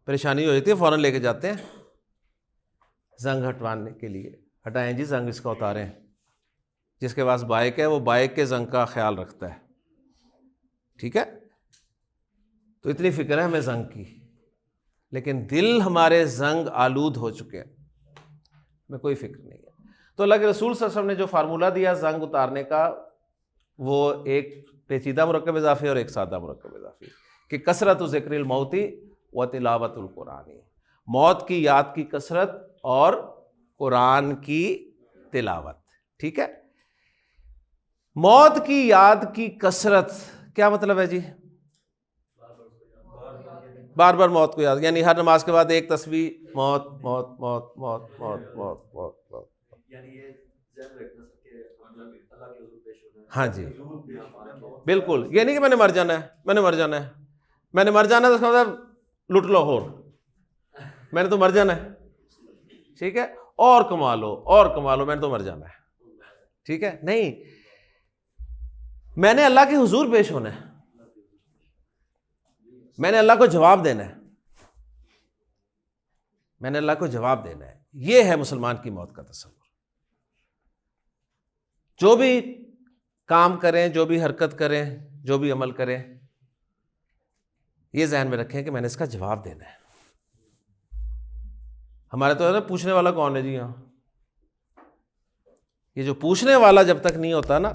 پریشانی ہو جاتی ہے، فوراً لے کے جاتے ہیں زنگ ہٹوانے کے لیے، ہٹائیں جی زنگ اس کا اتاریں. جس کے پاس بائک ہے وہ بائک کے زنگ کا خیال رکھتا ہے، ٹھیک ہے. تو اتنی فکر ہے ہمیں زنگ کی، لیکن دل ہمارے زنگ آلود ہو چکے ہیں، میں کوئی فکر نہیں ہے. تو اللہ کے رسول صلی اللہ علیہ وسلم نے جو فارمولہ دیا زنگ اتارنے کا، وہ ایک پیچیدہ مرکب اضافی اور ایک سادہ مرکب اضافی، کہ کثرت ذکر الموتی و تلاوت القرآنی، موت کی یاد کی کثرت اور قرآن کی تلاوت، ٹھیک ہے. موت کی یاد کی کثرت کیا مطلب ہے جی؟ بار بار موت کو یاد، یعنی ہر نماز کے بعد ایک تسبیح موت موت موت موت موت موت موت موت. ہاں جی بالکل، یہ نہیں کہ میں نے مر جانا ہے، میں نے مر جانا ہے، میں نے مر جانا ہے تو اس کا مطلب لٹ لو اور میں نے تو مر جانا ہے، ٹھیک ہے، اور کما لو اور کما لو، میں نے تو مر جانا ہے، ٹھیک ہے. نہیں، میں نے اللہ کے حضور پیش ہونا ہے، میں نے اللہ کو جواب دینا ہے، میں نے اللہ کو جواب دینا ہے. یہ ہے مسلمان کی موت کا تصور. جو بھی کام کریں، جو بھی حرکت کریں، جو بھی عمل کریں، یہ ذہن میں رکھیں کہ میں نے اس کا جواب دینا ہے. ہمارے تو ہے نا پوچھنے والا کون ہے جی یہاں؟ یہ جو پوچھنے والا جب تک نہیں ہوتا نا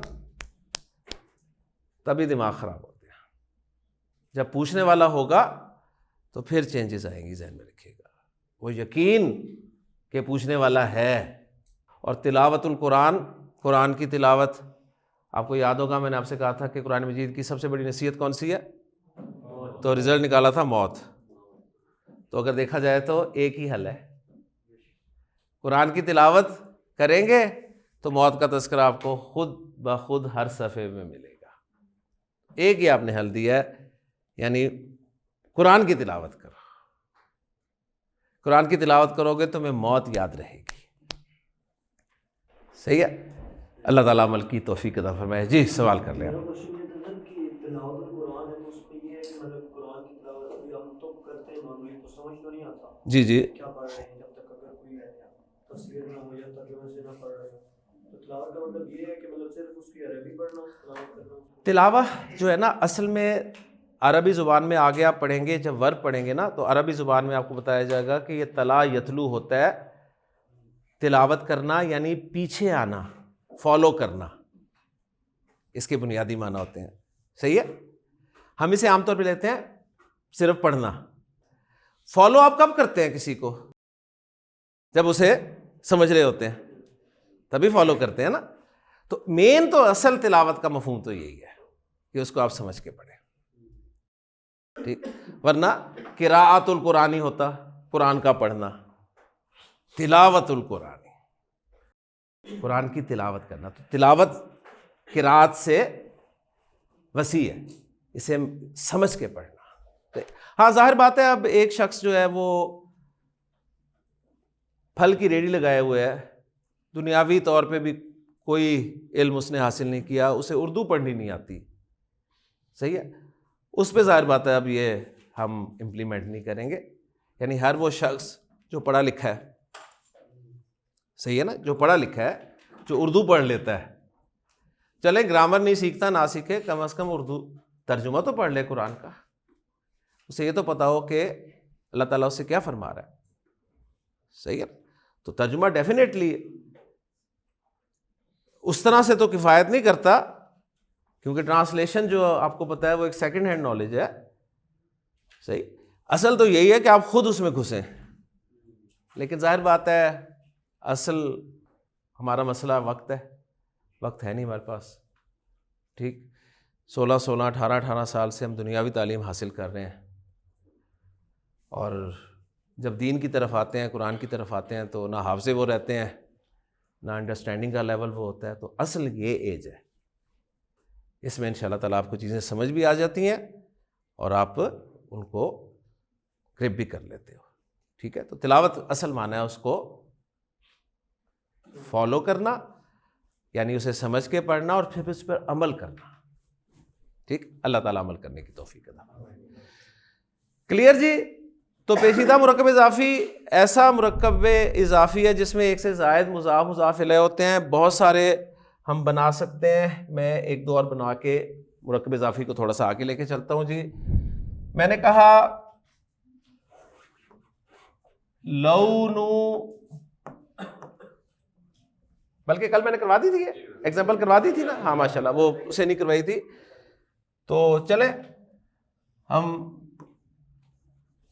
تبھی دماغ خراب ہوتا ہے. جب پوچھنے والا ہوگا تو پھر چینجز آئیں گی. ذہن میں رکھیے گا وہ یقین کہ پوچھنے والا ہے. اور تلاوت القرآن، قرآن کی تلاوت، آپ کو یاد ہوگا میں نے آپ سے کہا تھا کہ قرآن مجید کی سب سے بڑی نصیحت کون سی ہے؟ تو رزلٹ نکالا تھا موت. تو اگر دیکھا جائے تو ایک ہی حل ہے، قرآن کی تلاوت کریں گے تو موت کا تذکرہ آپ کو خود بخود ہر صفحے میں ملے گا. ایک ہی آپ نے حل دیا ہے، یعنی قرآن کی تلاوت کرو. قرآن کی تلاوت کرو گے تمہیں موت یاد رہے گی. صحیح ہے. اللہ تعالیٰ عمل کی توفیق عطا فرمائے. جی سوال کر لیں. جی جی تلاوت جو ہے نا اصل میں عربی زبان میں آگے آپ پڑھیں گے، جب ورب پڑھیں گے نا تو عربی زبان میں آپ کو بتایا جائے گا کہ یہ تلا یتلو ہوتا ہے. تلاوت کرنا یعنی پیچھے آنا، فالو کرنا، اس کے بنیادی معنی ہوتے ہیں. صحیح ہے. ہم اسے عام طور پہ لیتے ہیں صرف پڑھنا. فالو آپ کب کرتے ہیں کسی کو؟ جب اسے سمجھ رہے ہوتے ہیں تبھی فالو کرتے ہیں نا. تو مین تو اصل تلاوت کا مفہوم تو یہی ہے کہ اس کو آپ سمجھ کے پڑھیں. ٹھیک. ورنہ قراءت القرآنی ہوتا قرآن کا پڑھنا، تلاوت القرآنی قرآن کی تلاوت کرنا. تو تلاوت قراءت سے وسیع ہے، اسے سمجھ کے پڑھنا. ہاں ظاہر بات ہے اب ایک شخص جو ہے وہ پھل کی ریڑھی لگائے ہوئے ہے، دنیاوی طور پہ بھی کوئی علم اس نے حاصل نہیں کیا، اسے اردو پڑھنی نہیں آتی. صحیح ہے. اس پہ ظاہر بات ہے اب یہ ہم امپلیمنٹ نہیں کریں گے. یعنی ہر وہ شخص جو پڑھا لکھا ہے، صحیح ہے نا، جو پڑھا لکھا ہے، جو اردو پڑھ لیتا ہے، چلیں گرامر نہیں سیکھتا نہ سیکھے، کم از کم اردو ترجمہ تو پڑھ لے قرآن کا. اسے یہ تو پتا ہو کہ اللہ تعالیٰ اس سے کیا فرما رہا ہے. صحیح ہے. تو ترجمہ ڈیفینیٹلی اس طرح سے تو کفایت نہیں کرتا، کیونکہ ٹرانسلیشن جو آپ کو پتا ہے وہ ایک سیکنڈ ہینڈ نالج ہے. صحیح. اصل تو یہی ہے کہ آپ خود اس میں گھسیں. لیکن ظاہر بات ہے اصل ہمارا مسئلہ وقت ہے. وقت ہے نہیں ہمارے پاس. ٹھیک. 18 سال سے ہم دنیاوی تعلیم حاصل کر رہے ہیں، اور جب دین کی طرف آتے ہیں، قرآن کی طرف آتے ہیں تو نہ حافظے وہ رہتے ہیں، نہ انڈرسٹینڈنگ کا لیول وہ ہوتا ہے. تو اصل یہ ایج ہے، اس میں انشاءاللہ تعالیٰ آپ کو چیزیں سمجھ بھی آ جاتی ہیں اور آپ ان کو گرپ بھی کر لیتے ہو. ٹھیک ہے. تو تلاوت اصل معنی ہے اس کو فالو کرنا، یعنی اسے سمجھ کے پڑھنا اور پھر اس پر عمل کرنا. ٹھیک. اللہ تعالیٰ عمل کرنے کی توفیق عطا فرمائے. کلیئر جی. تو پیچیدہ مرکب اضافی ایسا مرکب اضافی ہے جس میں ایک سے زائد مضاف مضاف الیہ ہوتے ہیں. بہت سارے ہم بنا سکتے ہیں. میں ایک دو اور بنا کے مرکب اضافی کو تھوڑا سا آگے لے کے چلتا ہوں. جی میں نے کہا لونو، بلکہ کل میں نے کروا دی تھی ایگزامپل کروا دی تھی نا. ہاں ماشاءاللہ وہ اسے نہیں کروائی تھی. تو چلیں ہم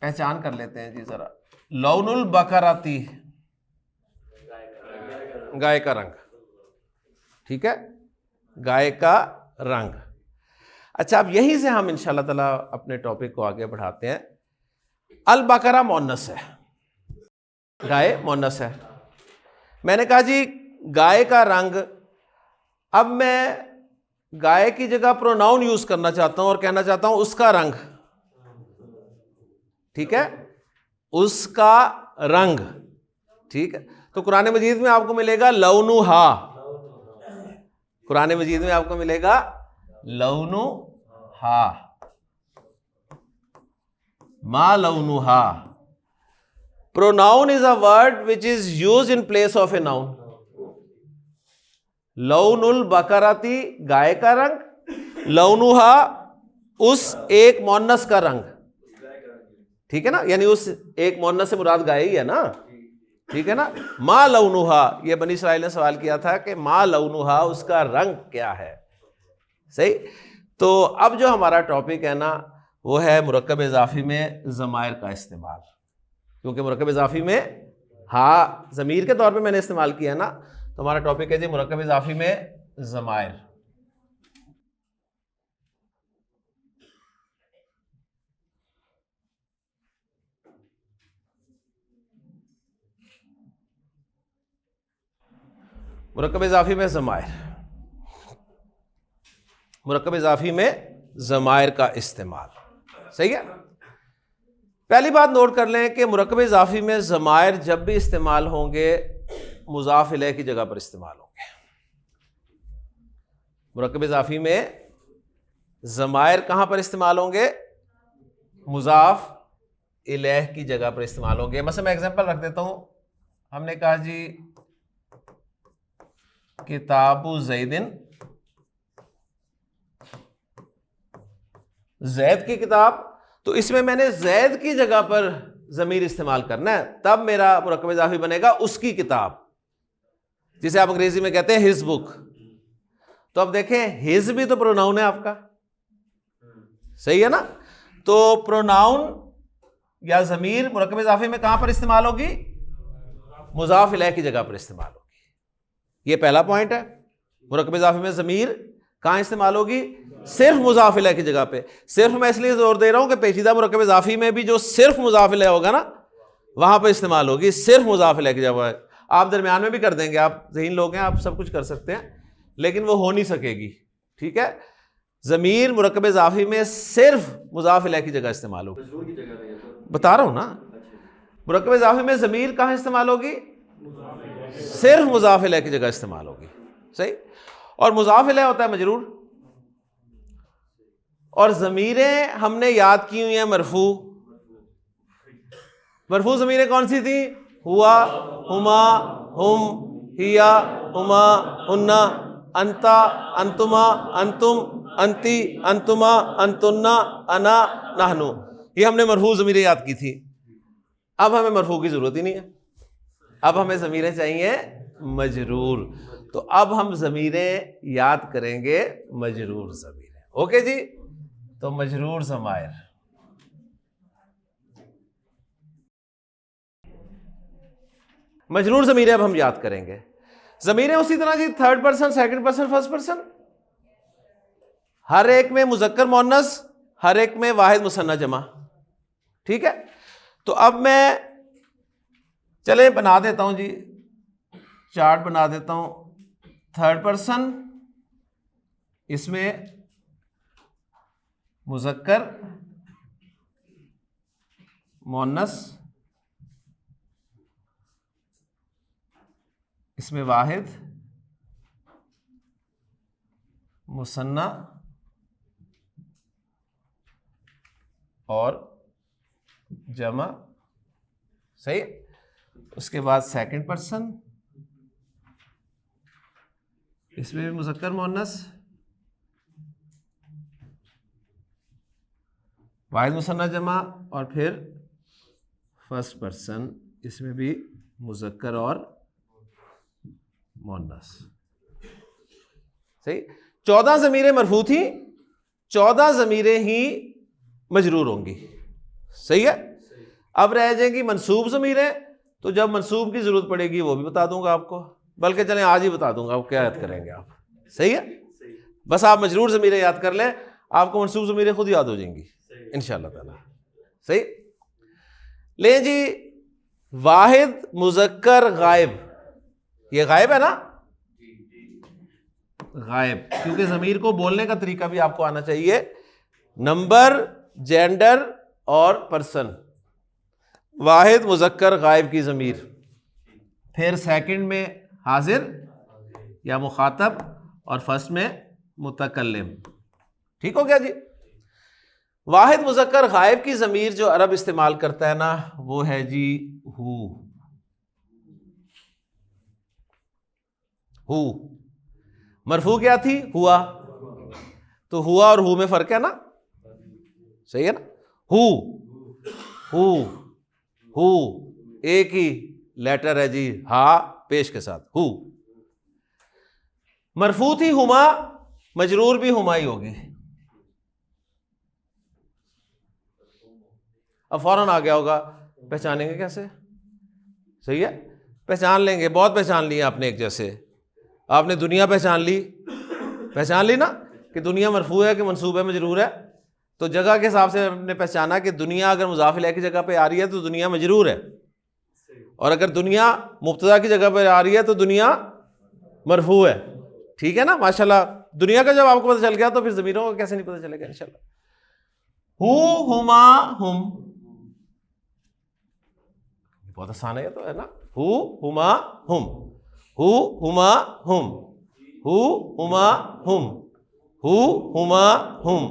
پہچان کر لیتے ہیں جی ذرا. لون البقراتی، گائے کا رنگ. ٹھیک ہے. گائے کا رنگ. اچھا اب یہیں سے ہم انشاءاللہ تعالیٰ اپنے ٹاپک کو آگے بڑھاتے ہیں. البقرہ مؤنث ہے، گائے مؤنث ہے. میں نے کہا جی گائے کا رنگ. اب میں گائے کی جگہ پروناؤن یوز کرنا چاہتا ہوں اور کہنا چاہتا ہوں اس کا رنگ. ٹھیک ہے. اس کا رنگ. ٹھیک ہے. تو قرآن مجید میں آپ کو ملے گا لونہا. قرآن مجید میں آپ کو ملے گا لونہا. ما لونہا. Pronoun is a word which is used in place of a noun. لون البقراتی گائے کا رنگ، لونہا اس ایک مؤنث کا رنگ. ٹھیک ہے نا, یعنی اس ایک مؤنث سے مراد گائے ہی ہے نا, ٹھیک ہے نا. ما لونھا, یہ بنی اسرائیل نے سوال کیا تھا کہ ما لونھا, اس کا رنگ کیا ہے. صحیح. تو اب جو ہمارا ٹاپک ہے نا وہ ہے مرکب اضافی میں ضمائر کا استعمال, کیونکہ مرکب اضافی میں ہاں ضمیر کے طور پہ میں نے استعمال کیا نا, تو ہمارا ٹاپک ہے جی مرکب اضافی میں ضمائر. مرکب اضافی میں ضمائر, مرکب اضافی میں ضمائر کا استعمال. صحیح ہے. پہلی بات نوٹ کر لیں کہ مرکب اضافی میں ضمائر جب بھی استعمال ہوں گے مضاف الیہ کی جگہ پر استعمال ہوں گے. مرکب اضافی میں ضمائر کہاں پر استعمال ہوں گے؟ مضاف الیہ کی جگہ پر استعمال ہوں گے. مثلا میں ایگزامپل رکھ دیتا ہوں. ہم نے کہا جی کتاب زیدن, زید کی کتاب, تو اس میں نے زید کی جگہ پر ضمیر استعمال کرنا ہے, تب میرا مرکب اضافی بنے گا اس کی کتاب, جسے آپ انگریزی میں کہتے ہیں ہز بک. تو اب دیکھیں ہز بھی تو پروناؤن ہے آپ کا, صحیح ہے نا. تو پروناؤن یا ضمیر مرکب اضافی میں کہاں پر استعمال ہوگی؟ مضاف الیہ کی جگہ پر استعمال ہوگی. یہ پہلا پوائنٹ ہے. مرکب اضافی میں ضمیر کہاں استعمال ہوگی؟ صرف مضاف الیہ کی جگہ پہ. صرف میں اس لیے زور دے رہا ہوں کہ پیچیدہ مرکب اضافی میں بھی جو صرف مضاف الیہ ہوگا نا وہاں پہ استعمال ہوگی, صرف مضاف الیہ کی جگہ پہ. آپ درمیان میں بھی کر دیں گے, آپ ذہین لوگ ہیں, آپ سب کچھ کر سکتے ہیں, لیکن وہ ہو نہیں سکے گی. ٹھیک ہے. ضمیر مرکب اضافی میں صرف مضاف الیہ کی جگہ استعمال ہوگی. بتا رہا ہوں نا, مرکب اضافی میں ضمیر کہاں استعمال ہوگی؟ صرف مضاف الیہ کی جگہ استعمال ہوگی. صحیح. اور مضاف الیہ ہوتا ہے مجرور, اور ضمیریں ہم نے یاد کی ہوئی ہیں مرفوع. مرفوع ضمیریں کون سی تھیں؟ ہوا, ہما, ہم, ہیا, ہما, ہنہ, انتا, انتما, انتم, انتی, انتما, انتنا, انا, نحنو. یہ ہم نے مرفوع ضمیریں یاد کی تھی. اب ہمیں مرفوع کی ضرورت ہی نہیں ہے, اب ہمیں ضمیریں چاہیے مجرور. تو اب ہم ضمیریں یاد کریں گے مجرور ضمیریں. اوکے جی. تو مجرور ضمائر, مجرور ضمیریں اب ہم یاد کریں گے. ضمیریں اسی طرح جی third person, second person, first person, ہر ایک میں مذکر مؤنث, ہر ایک میں واحد مثنیٰ جمع. ٹھیک ہے. تو اب میں چلیں بنا دیتا ہوں جی, چارٹ بنا دیتا ہوں. تھرڈ پرسن, اس میں مذکر مؤنث, اس میں واحد مثنیٰ اور جمع. صحیح. اس کے بعد سیکنڈ پرسن, اس میں بھی مذکر مؤنث, واحد مثنیٰ جمع, اور پھر فرسٹ پرسن, اس میں بھی مذکر اور مؤنث. صحیح. 14 ضمیریں مرفوع تھیں, 14 ضمیریں ہی مجرور ہوں گی. صحیح ہے. اب رہ جائیں گی منصوب ضمیریں, تو جب منصوب کی ضرورت پڑے گی وہ بھی بتا دوں گا آپ کو, بلکہ چلیں آج ہی بتا دوں گا آپ کیا یاد کریں گے آپ. صحیح ہے. بس آپ مجرور ضمیریں یاد کر لیں, آپ کو منصوب ضمیریں خود یاد ہو جائیں گی انشاءاللہ تعالی. صحیح. لیں جی واحد مذکر غائب, یہ غائب ہے نا, غائب, کیونکہ ضمیر کو بولنے کا طریقہ بھی آپ کو آنا چاہیے. نمبر, جینڈر اور پرسن. واحد مذکر غائب کی ضمیر, پھر سیکنڈ میں حاضر یا مخاطب, اور فرسٹ میں متکلم. ٹھیک ہو گیا جی. واحد مذکر غائب کی ضمیر جو عرب استعمال کرتا ہے نا وہ ہے جی ہو. ہو مرفوع کیا تھی؟ ہوا. تو ہوا اور ہو میں فرق ہے نا, صحیح ہے نا. ہو ہو ایک ہی لیٹر ہے جی ہا پیش کے ساتھ ہو. مرفوع تھی ہما, مجرور بھی ہما ہی ہوگی. اب فوراً آ گیا ہوگا, پہچانیں گے کیسے؟ صحیح ہے, پہچان لیں گے, بہت پہچان لی آپ نے. ایک جیسے آپ نے دنیا پہچان لی نا کہ دنیا مرفوع ہے کہ منصوب ہے مجرور ہے. تو جگہ کے حساب سے ہم نے پہچانا کہ دنیا اگر مضاف الیہ کی جگہ پہ آ رہی ہے تو دنیا مجرور ہے, اور اگر دنیا مبتدا کی جگہ پہ آ رہی ہے تو دنیا مرفوع ہے. ٹھیک ہے نا ماشاءاللہ. دنیا کا جب آپ کو پتہ چل گیا تو پھر ضمیروں کا کیسے نہیں پتہ چلے گا انشاءاللہ. ہو ہما ہم, بہت آسان ہے یہ تو ہے نا. ہو ہما ہم, ہو ہما ہم, ہو ہما ہم, ہو ہما ہم,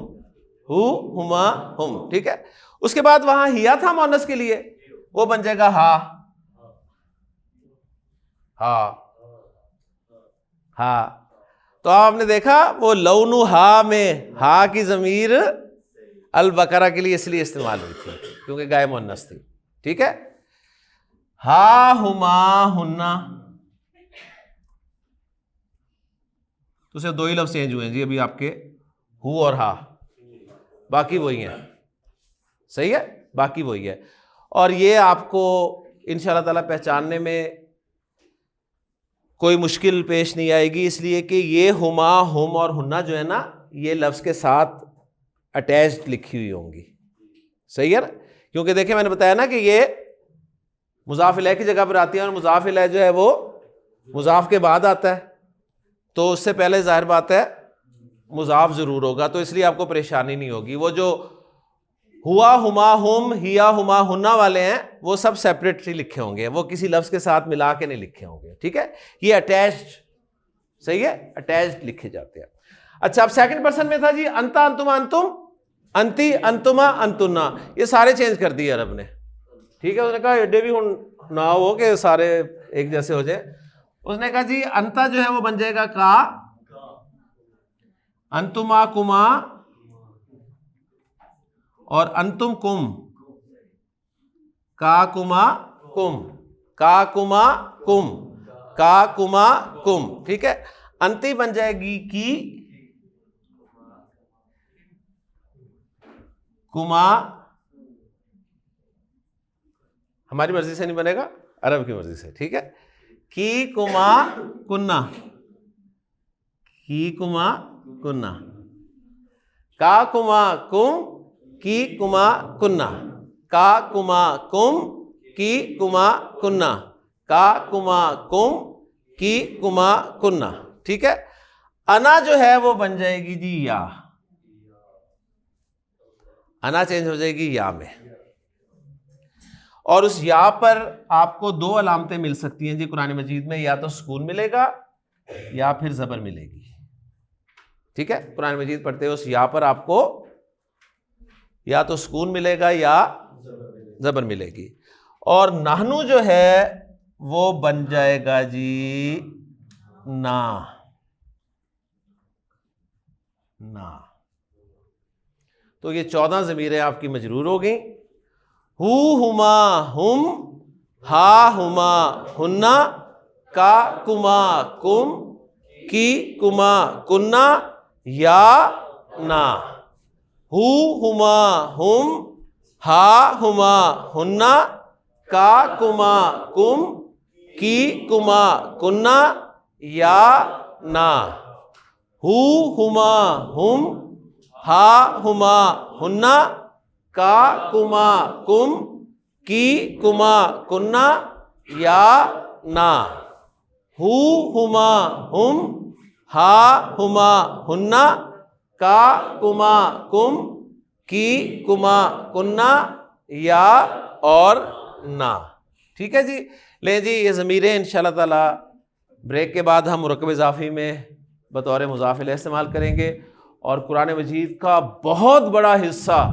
ہو ہما ہم. ٹھیک ہے. اس کے بعد وہاں ہیا تھا مؤنث کے لیے, وہ بن جائے گا ہا. ہا ہا. تو آپ نے دیکھا وہ لون ہا میں ہا کی ضمیر البقرہ کے لیے اس لیے استعمال ہوئی تھی کیونکہ گائے مؤنث تھی. ٹھیک ہے. ہا ہما ہننا, تو صرف دو ہی لفظ چینج ہوئے ہیں جی ابھی آپ کے, ہو اور ہا, باقی وہی ہیں. صحیح ہے, باقی وہی ہے. اور یہ آپ کو انشاءاللہ تعالیٰ پہچاننے میں کوئی مشکل پیش نہیں آئے گی, اس لیے کہ یہ ہما ہم اور ہننا جو ہے نا یہ لفظ کے ساتھ اٹیچڈ لکھی ہوئی ہوں گی. صحیح ہے نا, کیونکہ دیکھیں میں نے بتایا نا کہ یہ مضاف الیہ کی جگہ پر آتی ہے, اور مضاف الیہ جو ہے وہ مضاف کے بعد آتا ہے, تو اس سے پہلے ظاہر بات ہے مضاف ضرور ہوگا, تو اس لیے آپ کو پریشانی نہیں ہوگی. وہ جو ہوا ہما ہم ہیا ہما ہننا والے ہیں وہ سب سیپریٹلی لکھے ہوں گے, وہ کسی لفظ کے ساتھ ملا کے نہیں لکھے ہوں گے. ٹھیک ہے, یہ اٹیچڈ, صحیح ہے, اٹیچڈ لکھے جاتے ہیں. اچھا اب سیکنڈ پرسن میں تھا جی انتا انتما انتم, انتی انتما انتنا, یہ سارے چینج کر دیے عرب نے. ٹھیک ہے, اس نے کہا ایڈے بھی نہ ہو کہ سارے ایک جیسے ہو جائے. اس نے کہا جی انتا جو ہے وہ بن جائے گا کا, انتما کما, اور انتم کم, کا کما کم, کا کما کم, کا کما کم. ٹھیک ہے. انتی بن جائے گی کی, کما ہماری مرضی سے نہیں بنے گا, عرب کی مرضی سے. ٹھیک ہے. کی کما کننا, کی کما کننا, کا کما کم, کی کما کننا, کا کما کم, کی کما کننا, کا کما کم, کی کما کننا. ٹھیک ہے. انا جو ہے وہ بن جائے گی جی یا, انا چینج ہو جائے گی یا میں, اور اس یا پر آپ کو دو علامتیں مل سکتی ہیں جی قرآن مجید میں, یا تو سکون ملے گا یا پھر زبر ملے گی. ٹھیک ہے. قرآن مجید پڑھتے ہیں اس یا پر آپ کو یا تو سکون ملے گا یا زبر ملے گی. اور نحنو جو ہے وہ بن جائے گا جی نا, نا. تو یہ 14 ضمیریں آپ کی مجرور ہو گئیں. ہو ہما ہم, ہا ہما ہننا, کا کما کم, کی کما کننا, یا نا. ہو ہما ہم, ہا ہما ہننا, کا کما کم, کی کما کننا, یا نا. ہو ہما ہم, ہا ہما ہننا, کا کما کم, کی کما کننا, یا نا. ہو ہما ہم, ہا ہما ہننا, کا کما کم, کی کما کننا, یا اور نا. ٹھیک ہے جی. لیں جی یہ ضمیریں انشاءاللہ تعالی بریک کے بعد ہم مرکب اضافی میں بطور مضاف الیہ استعمال کریں گے, اور قرآن مجید کا بہت بڑا حصہ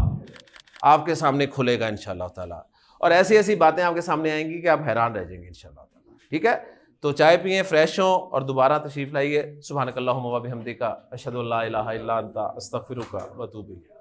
آپ کے سامنے کھلے گا انشاءاللہ تعالی, اور ایسی ایسی باتیں آپ کے سامنے آئیں گی کہ آپ حیران رہ جائیں گے انشاءاللہ تعالی. ٹھیک ہے. تو چائے پئیں, فریش ہوں, اور دوبارہ تشریف لائیے. سبحانک اللہم و بحمدک, اشہد ان لا الہ الا انت, استغفرک و اتوب الیک.